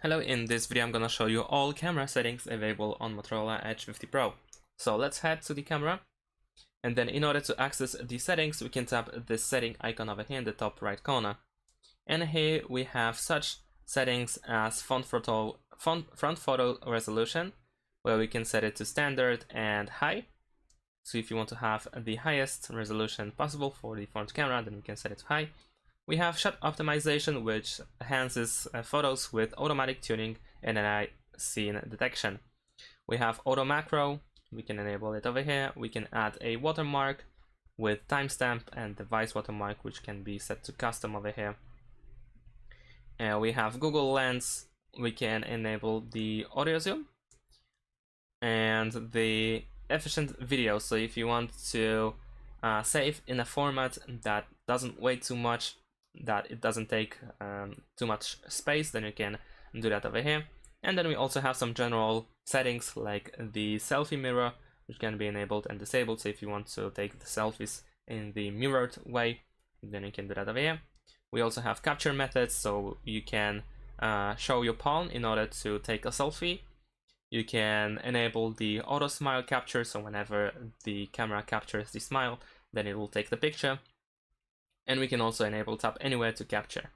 Hello, in this video I'm gonna show you all camera settings available on Motorola Edge 50 Pro. So let's head to the camera, and then in order to access the settings we can tap this setting icon over here in the top right corner. And here we have such settings as front photo resolution, where we can set it to standard and high. So if you want to have the highest resolution possible for the front camera, then we can set it to high. We have shot optimization, which enhances photos with automatic tuning and AI scene detection. We have auto macro, we can enable it over here. We can add a watermark with timestamp and device watermark, which can be set to custom over here. We have Google Lens, we can enable the audio zoom and the efficient video. So if you want to save in a format that doesn't weigh too much, that it doesn't take too much space, then you can do that over here. And then we also have some general settings like the selfie mirror, which can be enabled and disabled. So if you want to take the selfies in the mirrored way, then you can do that over here. We also have capture methods, so you can show your palm in order to take a selfie. You can enable the auto smile capture, so whenever the camera captures the smile, then it will take the picture. And we can also enable tap anywhere to capture.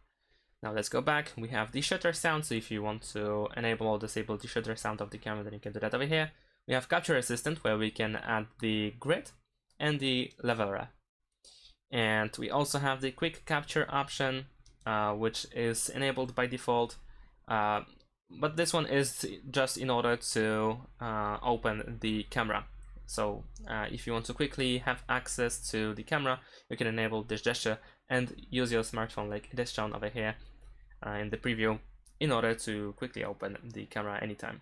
Now let's go back. We have the shutter sound, so if you want to enable or disable the shutter sound of the camera, then you can do that over here. We have capture assistant, where we can add the grid and the leveler. And we also have the quick capture option, which is enabled by default. But this one is just in order to open the camera. So if you want to quickly have access to the camera, you can enable this gesture and use your smartphone like it is shown over here in the preview in order to quickly open the camera anytime.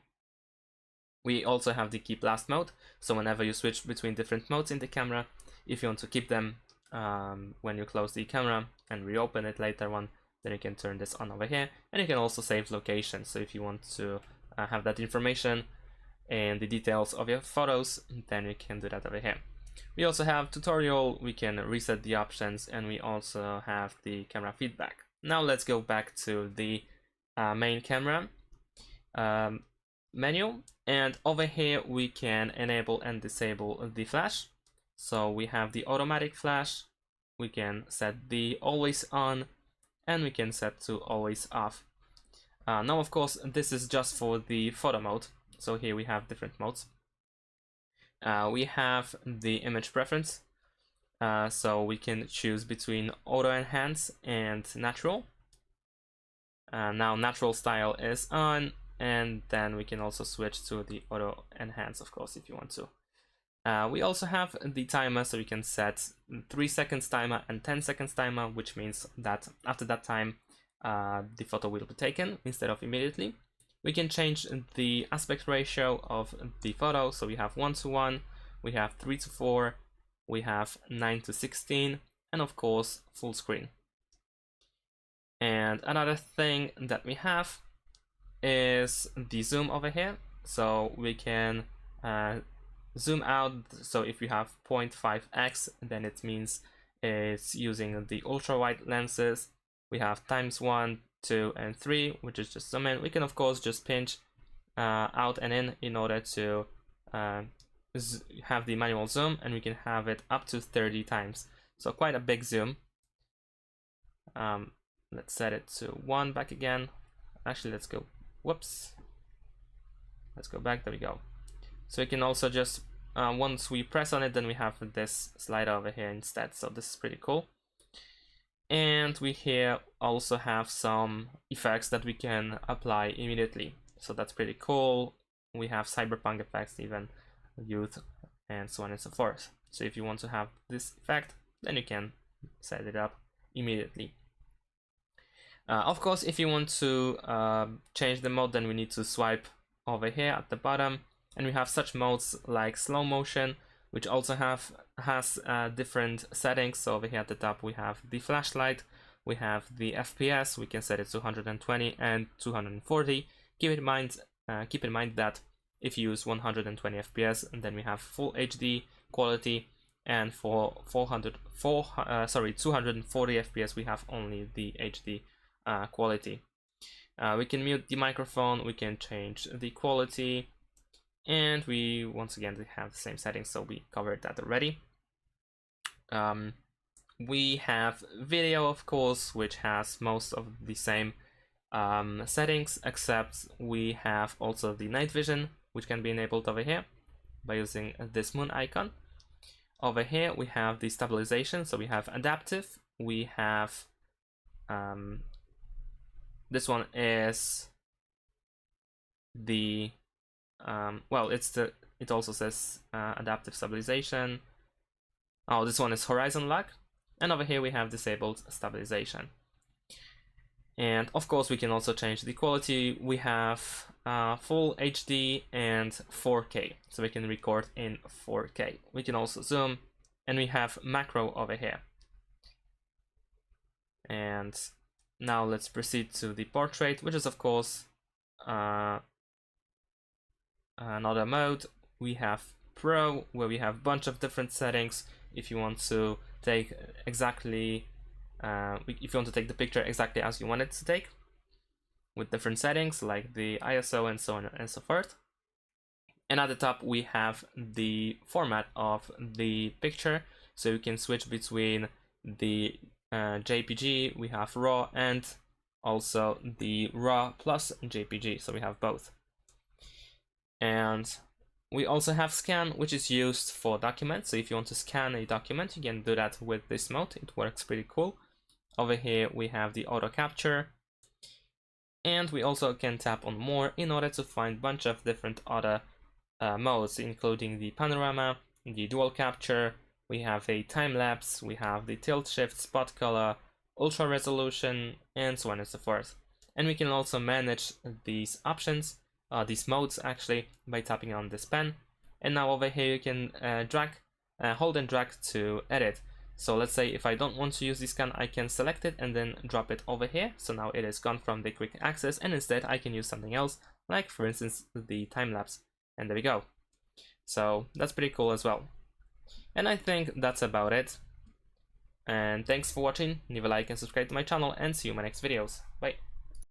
We also have the keep last mode, so whenever you switch between different modes in the camera, if you want to keep them when you close the camera and reopen it later on, then you can turn this on over here. And you can also save location, so if you want to have that information and the details of your photos, then you can do that over here. We also have tutorial, we can reset the options, and we also have the camera feedback. Now let's go back to the main camera menu, and over here we can enable and disable the flash. So we have the automatic flash, we can set the always on, and we can set to always off. Now of course this is just for the photo mode. So here we have different modes. We have the image preference, so we can choose between auto enhance and natural. Now natural style is on, and then we can also switch to the auto enhance, of course, if you want to. We also have the timer, so we can set 3 seconds timer and 10 seconds timer, which means that after that time the photo will be taken instead of immediately. We can change the aspect ratio of the photo, so we have 1:1, we have 3:4, we have 9:16, and of course full screen. And another thing that we have is the zoom over here, so we can zoom out. So if you have 0.5x, then it means it's using the ultra wide lenses. We have ×1, 2, and 3, which is just zoom in. We can of course just pinch out and in order to have the manual zoom, and we can have it up to 30 times. So quite a big zoom. Let's set it to 1 back again. Actually, let's go. Whoops. Let's go back. There we go. So you can also just once we press on it, then we have this slider over here instead. So this is pretty cool. And we here also have some effects that we can apply immediately. So that's pretty cool. We have cyberpunk effects, even youth, and so on and so forth. So if you want to have this effect, then you can set it up immediately. Of course, if you want to change the mode, then we need to swipe over here at the bottom. And we have such modes like slow motion, which also has different settings. So over here at the top we have the flashlight, we have the FPS, we can set it to 120 and 240. Keep in mind that if you use 120 FPS, then we have full HD quality, and for 240 FPS we have only the HD quality. We can mute the microphone, we can change the quality, and we once again have the same settings, so we covered that already. We have video, of course, which has most of the same settings, except we have also the night vision, which can be enabled over here by using this moon icon. Over here we have the stabilization, so we have adaptive, we have this one is the well, it also says adaptive stabilization. Oh, this one is horizon lock, and over here we have disabled stabilization. And of course we can also change the quality. We have full HD and 4K, so we can record in 4K. We can also zoom, and we have macro over here. And now let's proceed to the portrait, which is of course another mode. We have Pro, where we have a bunch of different settings. If you want to take exactly if you want to take the picture exactly as you want it to take, with different settings like the ISO and so on and so forth. And at the top we have the format of the picture, so you can switch between the JPG, we have RAW, and also the RAW plus JPG, so we have both. And we also have scan, which is used for documents. So if you want to scan a document, you can do that with this mode. It works pretty cool. Over here we have the auto capture, and we also can tap on more in order to find a bunch of different other modes, including the panorama, the dual capture, we have a time lapse, we have the tilt shift, spot color, ultra resolution, and so on and so forth. And we can also manage these options, these modes actually, by tapping on this pen. And now over here you can hold and drag to edit. So let's say if I don't want to use the scan, I can select it and then drop it over here. So now it is gone from the quick access, and instead I can use something else, like for instance the time lapse. And there we go. So that's pretty cool as well. And I think that's about it. And thanks for watching. Leave a like and subscribe to my channel, and see you in my next videos. Bye.